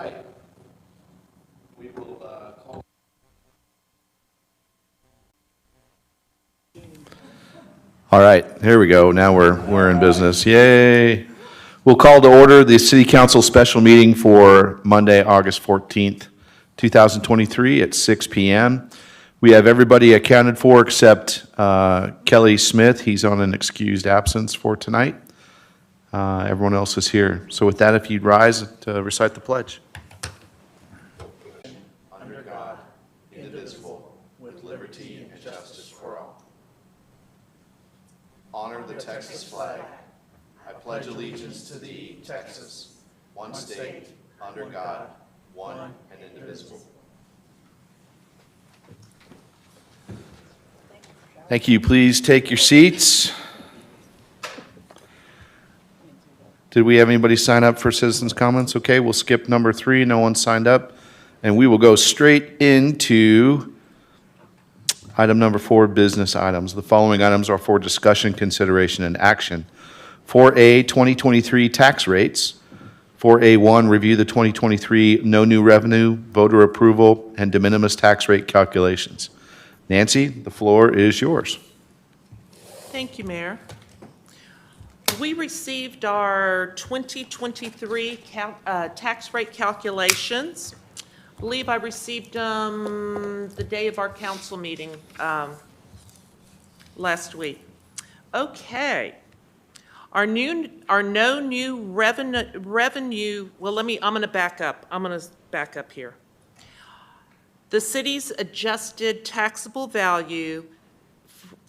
right. We will call. All right, here we go. Now we're in business. Yay. We'll call to order the City Council special meeting for Monday, August 14th, 2023 at 6 p.m. We have everybody accounted for except Kelly Smith. He's on an excused absence for tonight. Everyone else is here. So with that, if you'd rise to recite the pledge. Under God, indivisible, with liberty and justice for all. Honor the Texas flag. I pledge allegiance to thee, Texas, one state, under God, one and indivisible. Thank you. Please take your seats. Did we have anybody sign up for citizens' comments? Okay, we'll skip number 3. No one signed up. And we will go straight into item number 4, business items. The following items are for discussion, consideration, and action. 4A, 2023 tax rates. 4A1, review the 2023 no new revenue, voter approval, and de minimis tax rate calculations. Nancy, the floor is yours. Thank you, Mayor. We received our 2023 tax rate calculations. I believe I received them the day of our council meeting last week. Okay. Our no new revenue, well, I'm going to back up. I'm going to back up here. The city's adjusted taxable value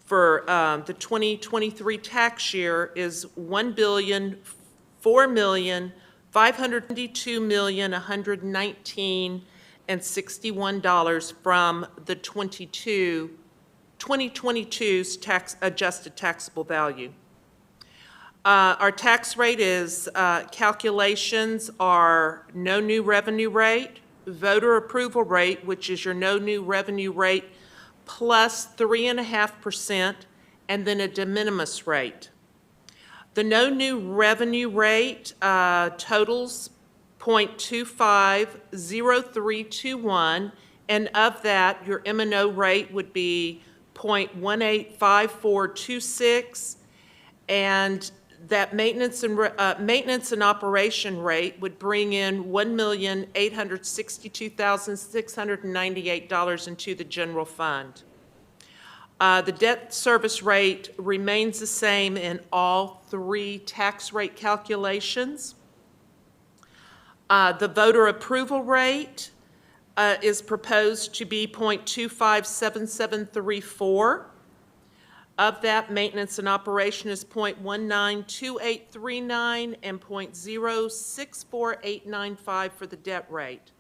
for the 2023 tax year is $1,004,522,119.61 from the 2022's adjusted taxable value. Our tax rate is, calculations are no new revenue rate, voter approval rate, which is your no new revenue rate, plus 3.5%, and then a de minimis rate. The no new revenue rate totals 0.250321, and of that, your M&O rate would be 0.185426, and that maintenance and operation rate would bring in $1,862,698 into the general fund. The debt service rate remains the same in all 3 tax rate calculations. The voter approval rate is proposed to be 0.257734. Of that, maintenance and operation is 0.192839 and 0.064895 for the debt rate.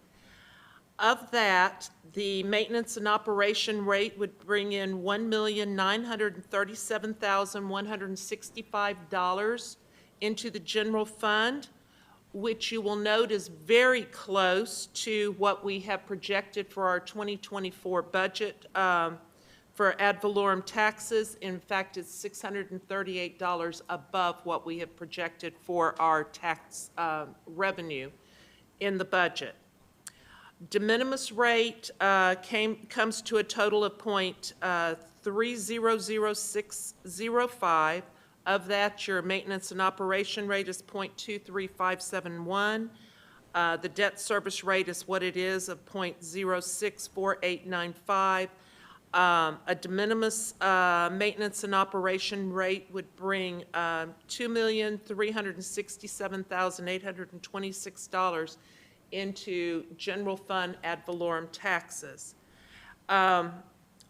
Of that, the maintenance and operation rate would bring in $1,937,165 into the general fund, which you will note is very close to what we have projected for our 2024 budget for ad valorem taxes. In fact, it's $638 above what we have projected for our tax revenue in the budget. De minimis rate comes to a total of 0.300605. Of that, your maintenance and operation rate is 0.23571. The debt service rate is what it is of 0.064895. A de minimis maintenance and operation rate would bring $2,367,826 into general fund ad valorem taxes.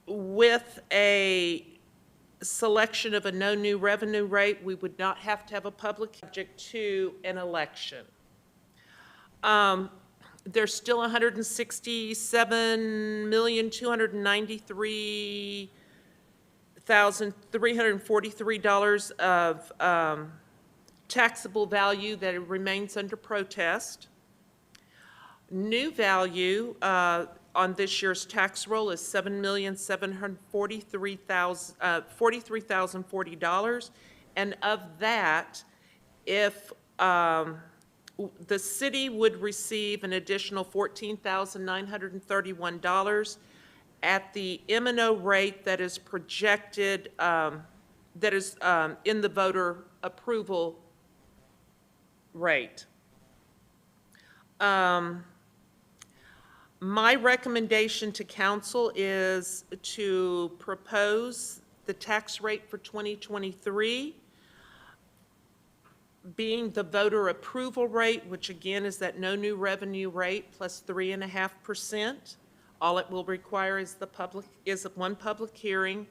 With a selection of a no new revenue rate, we would not have to have a public subject to an election. There's still $167,293,343 of taxable value that remains under protest. New value on this year's tax roll is $7,743,040, and of that, if the city would receive an additional $14,931 at the M&O rate that is projected, that is in the voter approval rate. My recommendation to council is to propose the tax rate for 2023 being the voter approval rate, which again is that no new revenue rate plus 3.5%. All it will require is one public hearing.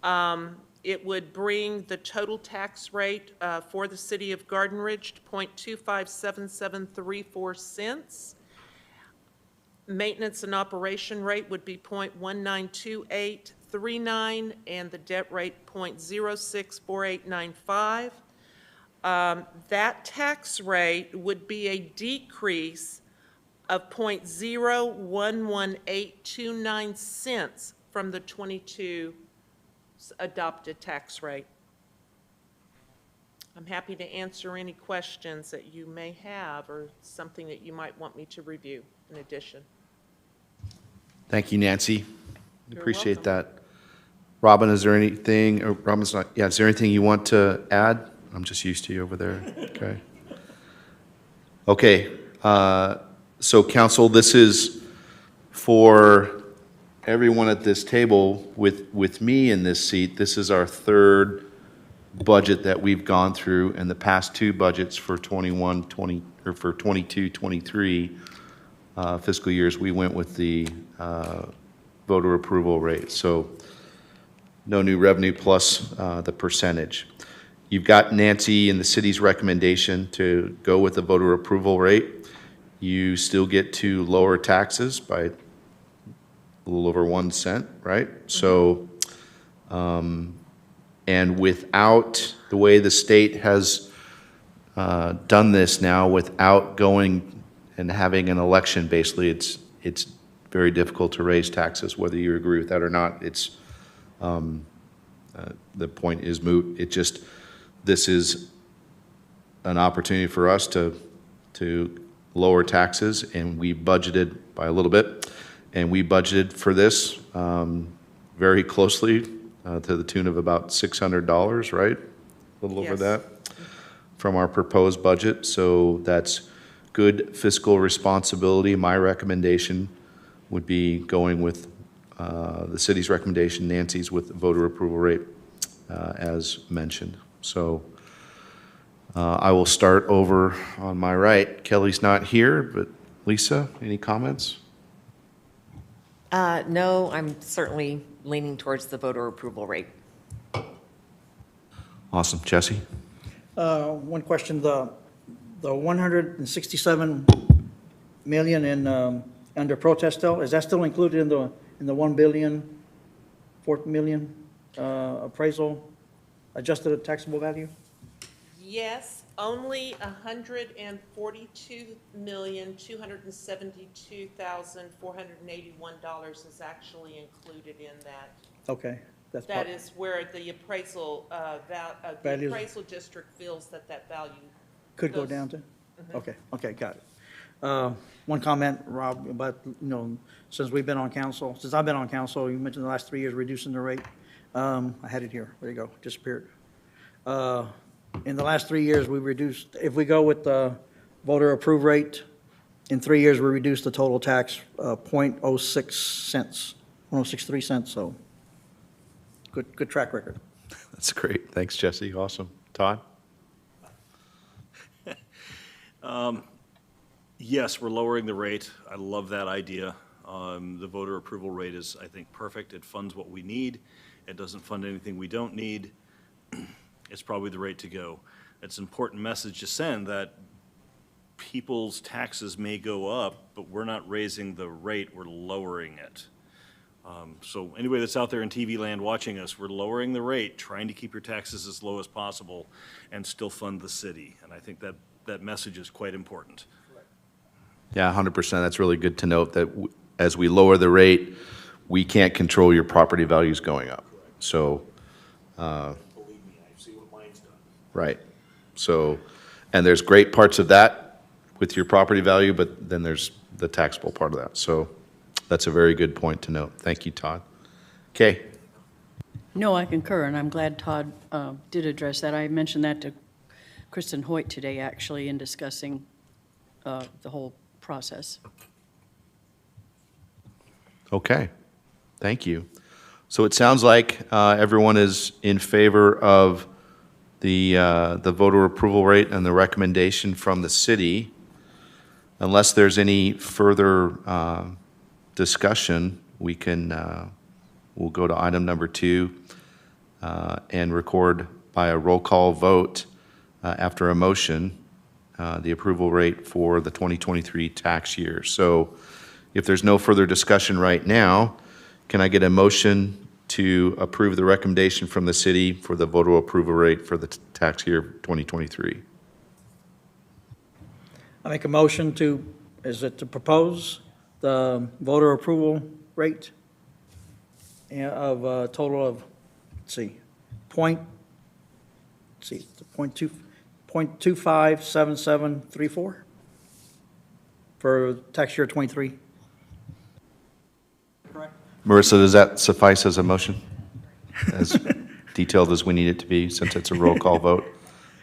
It would bring the total tax rate for the city of Garden Ridge to 0.257734 cents. Maintenance and operation rate would be 0.192839, and the debt rate 0.064895. That tax rate would be a decrease of 0.011829 cents from the 22 adopted tax rate. I'm happy to answer any questions that you may have or something that you might want me to review in addition. Thank you, Nancy. You're Appreciate welcome. that. Robin, is there anything, or Robin's not, yeah, is there anything you want to add? I'm just used to you over there. Okay. Okay, so council, this is for everyone at this table with me in this seat. This is our third budget that we've gone through, and the past two budgets for 22, 23 fiscal years, we went with the voter approval rate. So no new revenue plus the percentage. You've got Nancy and the city's recommendation to go with the voter approval rate. You still get to lower taxes by a little over 1 cent, right? So, and without the way the state has done this now, without going and having an election, basically, it's very difficult to raise taxes, whether you agree with that or not. It's the point is moot. It just, this is an opportunity for us to lower taxes, and we budgeted by a little bit, and we budgeted for this very closely to the tune of about $600, right? A little over Yes. that from our proposed budget. So that's good fiscal responsibility. My recommendation would be going with the city's recommendation, Nancy's with the voter approval rate as mentioned. So I will start over on my right. Kelly's not here, but Lisa, any comments? No, I'm certainly leaning towards the voter approval rate. Awesome. Jesse? One question, the 167 million in, under protest still, is that still included in the 1 billion, 4 million appraisal, adjusted taxable value? Yes, only $142,272,481 is actually included in that. Okay, that's That part, is where the appraisal, the Values. appraisal district feels that value. could go goes- down to? Okay, got it. One comment, Rob, about, since we've been on council, since I've been on council, you mentioned the last 3 years reducing the rate. I had it here, there you go, disappeared. In the last 3 years, we reduced, if we go with the voter approved rate, in 3 years, we reduced the total tax, 0.06 cents, 0.063 cents, so good track record. That's great. Thanks, Jesse. Awesome. Todd? Yes, we're lowering the rate. I love that idea. The voter approval rate is, I think, perfect. It funds what we need. It doesn't fund anything we don't need. It's probably the rate to go. It's an important message to send that people's taxes may go up, but we're not raising the rate, we're lowering it. So anybody that's out there in TV land watching us, we're lowering the rate, trying to keep your taxes as low as possible and still fund the city. And I think that message is quite important. Yeah, 100%. That's really good to note that as we lower the rate, we can't control your property values going up. So, Believe me, I see what mine's done. right. So, and there's great parts of that with your property value, but then there's the taxable part of that. So that's a very good point to note. Thank you, Todd. Okay, No, I concur, and I'm glad Todd did address that. I mentioned that to Kristen Hoyt today, actually, in discussing the whole process. okay. Thank you. So it sounds like everyone is in favor of the voter approval rate and the recommendation from the city. Unless there's any further discussion, we can, we'll go to item number 2 and record by a roll call vote after a motion, the approval rate for the 2023 tax year. So if there's no further discussion right now, can I get a motion to approve the recommendation from the city for the voter approval rate for the tax year 2023? I make a motion to, is it to propose the voter approval rate of a total of, let's see, point, let's see, the .257734 for tax year '23. Marissa, does that suffice as a motion? As detailed as we need it to be, since it's a roll call vote?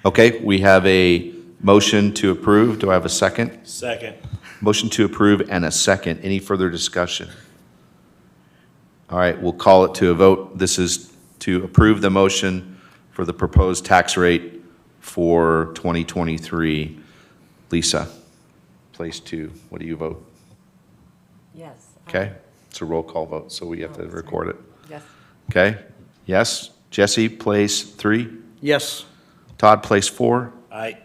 Okay, we have a motion to approve. Do I have a second? Second. Motion to approve and a second. Any further discussion? All right, we'll call it to a vote. This is to approve the motion for the proposed tax rate for 2023. Lisa, place 2. What do you vote? Yes. Okay, it's a roll call vote, so we have to record it. Yes. Okay, yes. Jesse, place 3. Yes. Todd, place 4. Aye.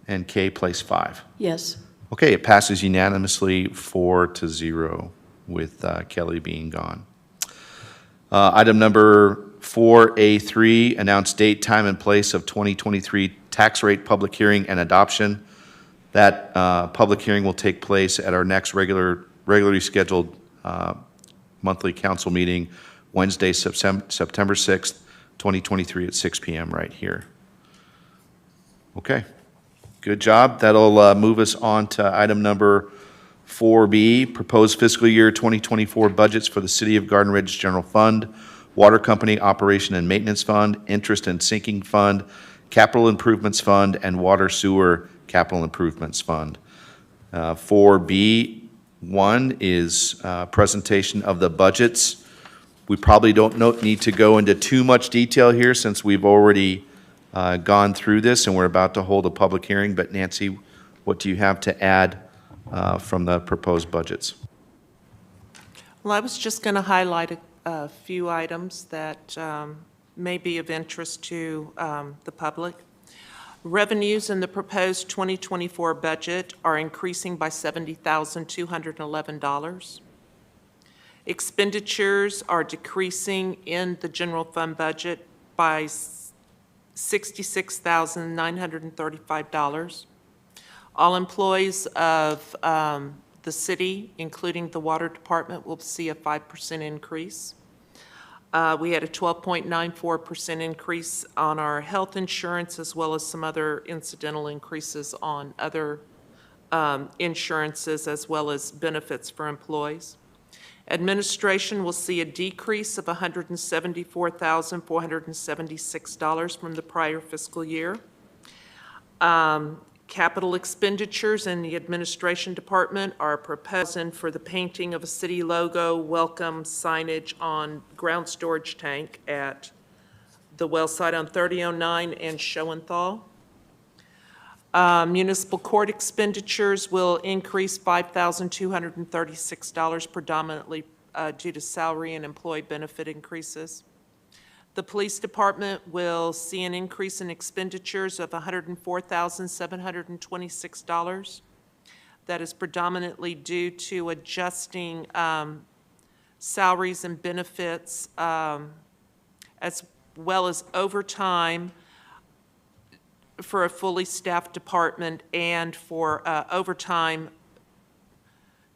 And Kay, place 5. Yes. Okay, it passes unanimously 4-0 with Kelly being gone. Item number 4A3, announce date, time, and place of 2023 tax rate public hearing and adoption. That public hearing will take place at our next regularly scheduled monthly council meeting, Wednesday, September 6th, 2023 at 6 p.m. right here. Okay, good job. That'll move us on to item number 4B, proposed fiscal year 2024 budgets for the City of Garden Ridge General Fund, Water Company Operation and Maintenance Fund, Interest and Sinking Fund, Capital Improvements Fund, and Water Sewer Capital Improvements Fund. 4B1 is presentation of the budgets. We probably don't need to go into too much detail here since we've already gone through this and we're about to hold a public hearing. But Nancy, what do you have to add from the proposed budgets? Well, I was just going to highlight a few items that may be of interest to the public. Revenues in the proposed 2024 budget are increasing by $70,211. Expenditures are decreasing in the general fund budget by $66,935. All employees of the city, including the water department, will see a 5% increase. We had a 12.94% increase on our health insurance, as well as some other incidental increases on other insurances, as well as benefits for employees. Administration will see a decrease of $174,476 from the prior fiscal year. Capital expenditures in the administration department are proposing for the painting of a city logo, welcome signage on ground storage tank at the well site on 3009 and Schoenthal. Municipal court expenditures will increase $5,236 predominantly due to salary and employee benefit increases. The police department will see an increase in expenditures of $104,726. That is predominantly due to adjusting salaries and benefits as well as overtime for a fully staffed department and for overtime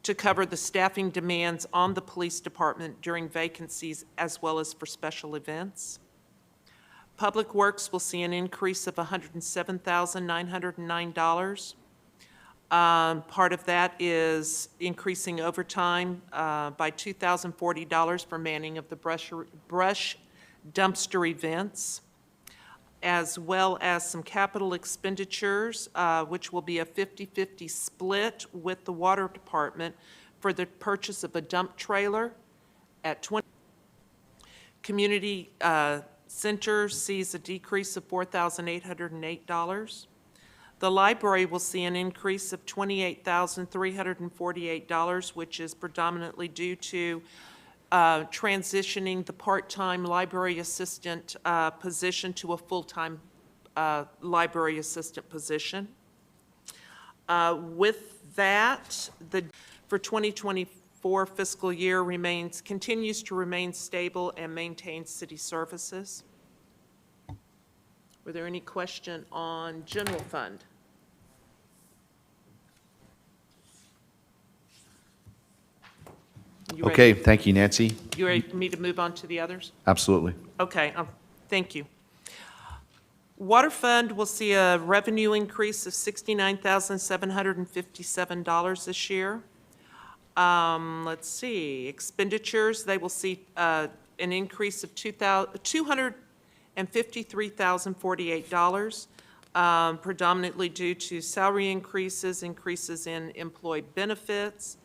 to cover the staffing demands on the police department during vacancies as well as for special events. Public Works will see an increase of $107,909. Part of that is increasing overtime by $2,040 for manning of the brush dumpster events, as well as some capital expenditures, which will be a 50-50 split with the Water Department for the purchase of a dump trailer at 20. Community Center sees a decrease of $4,808. The library will see an increase of $28,348, which is predominantly due to transitioning the part-time library assistant position to a full-time library assistant position. With that, for 2024 fiscal year continues to remain stable and maintains city services. Were there any question on general fund? You ready? Okay, thank you, Nancy. You ready for me to move on to the others? Absolutely. Okay, thank you. Water fund will see a revenue increase of $69,757 this year. Let's see, expenditures, they will see an increase of $253,048, predominantly due to salary increases, increases in employee benefits,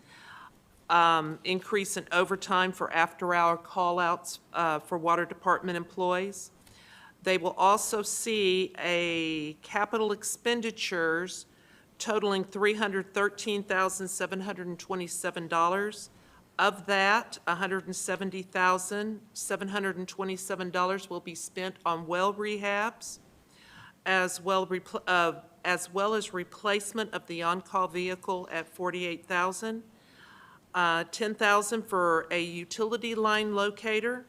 increase in overtime for after-hour call-outs for Water Department employees. They will also see a capital expenditures totaling $313,727. Of that, $170,727 will be spent on well rehabs, as well as replacement of the on-call vehicle at $48,000. $10,000 for a utility line locator,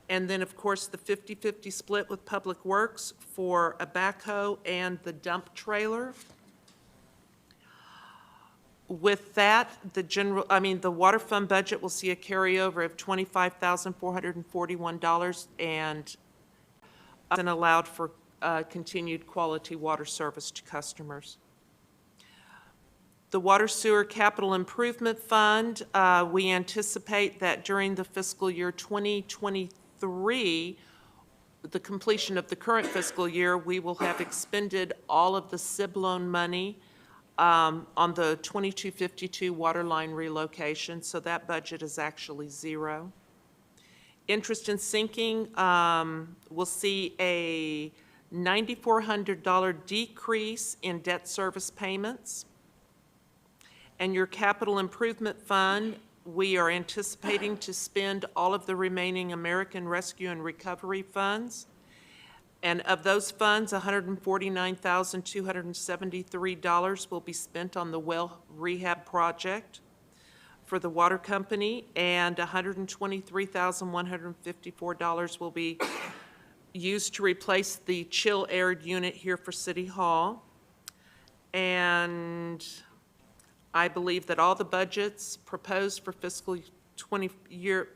and then, of course, the 50-50 split with Public Works for a backhoe and the dump trailer. With that, the water fund budget will see a carryover of $25,441 and allowed for continued quality water service to customers. The Water Sewer Capital Improvement Fund, we anticipate that during the fiscal year 2023, the completion of the current fiscal year, we will have expended all of the SIB loan money on the 2252 water line relocation, so that budget is actually zero. Interest and sinking will see a $9,400 decrease in debt service payments. And your capital improvement fund, we are anticipating to spend all of the remaining American Rescue and Recovery funds. And of those funds, $149,273 will be spent on the well rehab project for the water company, and $123,154 will be used to replace the chill air unit here for City Hall. And I believe that all the budgets proposed for fiscal year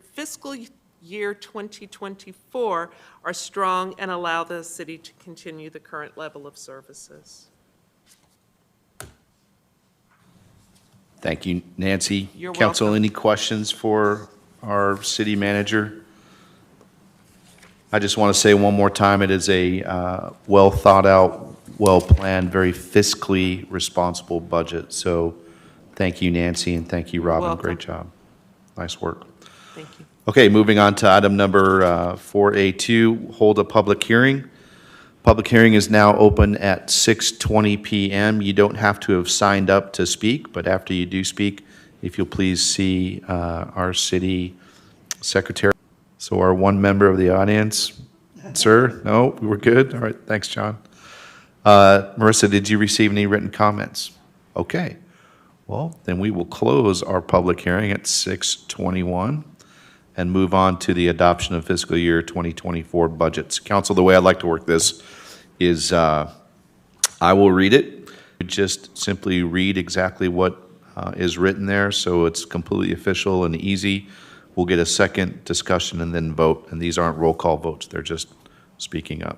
2024 are strong and allow the city to continue the current level of services. Thank you, Nancy. You're Council, welcome. any questions for our city manager? I just want to say one more time, it is a well-thought-out, well-planned, very fiscally responsible budget. So thank you, Nancy, and thank you, Robin. welcome. Great job. Nice work. Thank you. Okay, moving on to item number 4A2, hold a public hearing. Public hearing is now open at 6:20 PM. You don't have to have signed up to speak, but after you do speak, if you'll please see our city secretary. So our one member of the audience, sir? No, we were good? All right, thanks, John. Marissa, did you receive any written comments? Okay. Well, then we will close our public hearing at 6:21 and move on to the adoption of fiscal year 2024 budgets. Council, the way I'd like to work this is I will read it. Just simply read exactly what is written there, so it's completely official and easy. We'll get a second discussion and then vote, and these aren't roll call votes, they're just speaking up.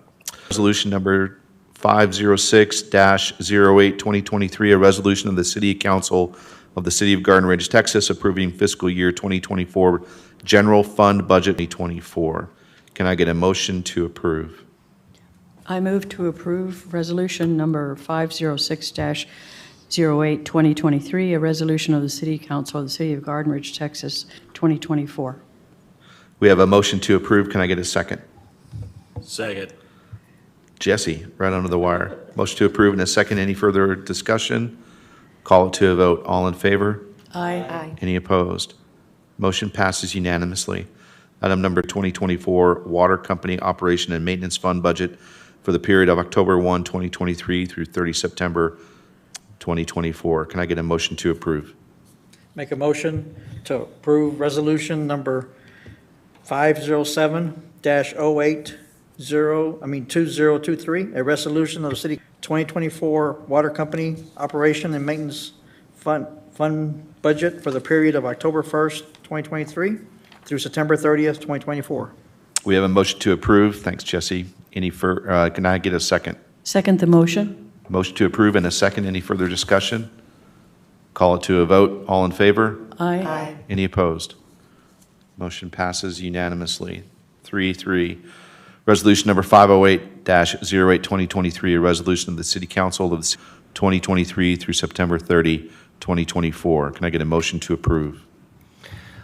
Resolution number 506-08-2023, a resolution of the City Council of the City of Garden Ridge, Texas, approving fiscal year 2024 general fund budget 2024. Can I get a motion to approve? I move to approve Resolution Number 506-08-2023, a resolution of the City Council of the City of Garden Ridge, Texas, 2024. We have a motion to approve. Can I get a second? Second. Jesse, right under the wire. Motion to approve and a second. Any further discussion? Call it to a vote. All in favor? Aye. Any opposed? Motion passes unanimously. Item number 2024, Water Company Operation and Maintenance Fund Budget for the period of October 1, 2023 through 30 September 2024. Can I get a motion to approve? Make a motion to approve resolution number 2023, a resolution of the city 2024 Water Company Operation and Maintenance Fund Budget for the period of October 1st, 2023 through September 30th, 2024. We have a motion to approve. Thanks, Jesse. Can I get a second? Second the motion? Motion to approve and a second. Any further discussion? Call it to a vote. All in favor? Aye. Any opposed? Motion passes unanimously. 3-3. Resolution number 508-08-2023, a resolution of the City Council of the 2023 through September 30, 2024. Can I get a motion to approve?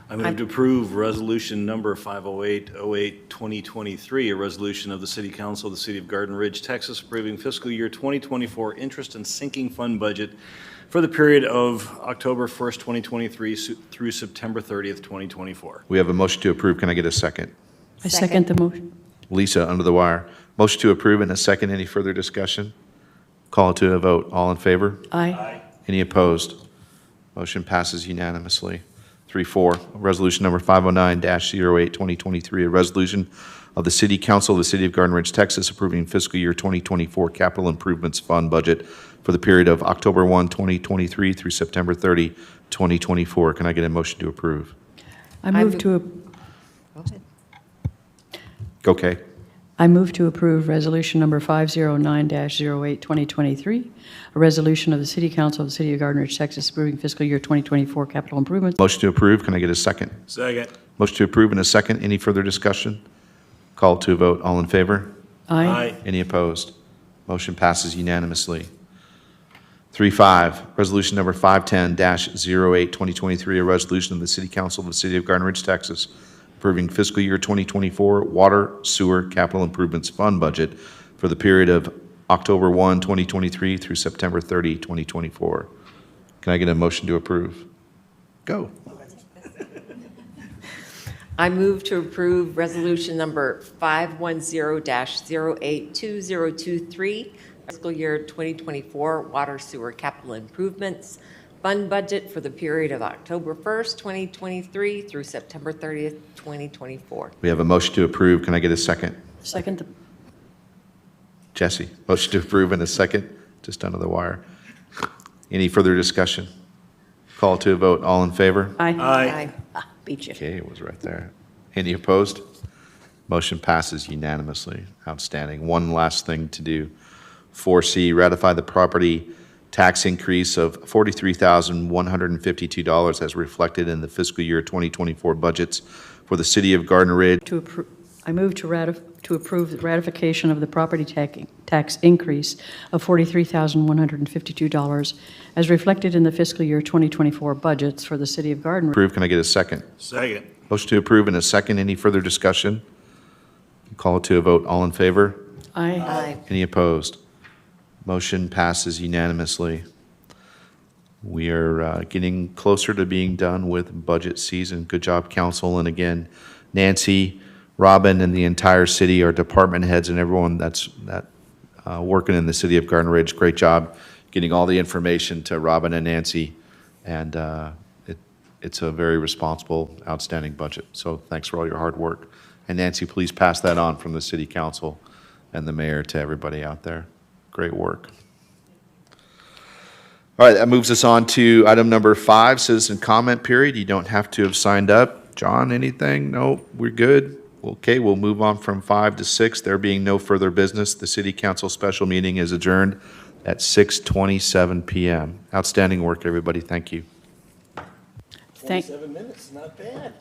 I move to approve resolution number 508-08-2023, a resolution of the City Council of the City of Garden Ridge, Texas, approving fiscal year 2024 interest and sinking fund budget for the period of October 1st, 2023 through September 30th, 2024. We have a motion to approve. Can I get a second? I second the motion. Lisa, under the wire. Motion to approve and a second. Any further discussion? Call it to a vote. All in favor? Aye. Any opposed? Motion passes unanimously. 3-4, resolution number 509-08-2023, a resolution of the City Council of the City of Garden Ridge, Texas, approving fiscal year 2024 capital improvements fund budget for the period of October 1, 2023 through September 30, 2024. Can I get a motion to approve? I move move- to, Go ahead. Okay. I move to approve Resolution Number 509-08-2023, a resolution of the City Council of the City of Garden Ridge, Texas, approving fiscal year 2024 capital improvements. Motion to approve. Can I get a second? Second. Motion to approve and a second. Any further discussion? Call to a vote. All in favor? Aye. Any opposed? Motion passes unanimously. 3-5, resolution number 510-08-2023, a resolution of the City Council of the City of Garden Ridge, Texas, approving fiscal year 2024 water sewer capital improvements fund budget for the period of October 1, 2023 through September 30, 2024. Can I get a motion to approve? Go. I move to approve resolution number 510-08-2023, fiscal year 2024 water sewer capital improvements fund budget for the period of October 1st, 2023 through September 30th, 2024. We have a motion to approve. Can I get a second? Second the, Jesse, motion to approve in a second, just under the wire. Any further discussion? Call to a vote. All in favor? aye. Ah, beat you. Okay, it was right there. Any opposed? Motion passes unanimously. Outstanding. One last thing to do. 4C, ratify the property tax increase of $43,152 as reflected in the fiscal year 2024 budgets for the City of Garden Ridge. I move to approve the ratification of the property tax increase of $43,152 as reflected in the fiscal year 2024 budgets for the City of Garden Ridge. Approve. Can I get a second? Second. Motion to approve in a second. Any further discussion? Call it to a vote. All in favor? Aye. Any opposed? Motion passes unanimously. We are getting closer to being done with budget season. Good job, council. And again, Nancy, Robin, and the entire city, our department heads, and everyone that's working in the city of Garden Ridge. Great job getting all the information to Robin and Nancy. And it's a very responsible, outstanding budget. So thanks for all your hard work. And Nancy, please pass that on from the city council and the mayor to everybody out there. Great work. All right, that moves us on to item number 5, citizen comment period. You don't have to have signed up. John, anything? No, we're good. Okay, we'll move on from 5 to 6. There being no further business, the city council special meeting is adjourned at 6:27 PM. Outstanding work, everybody. Thank you. Thank, 27 minutes, not bad.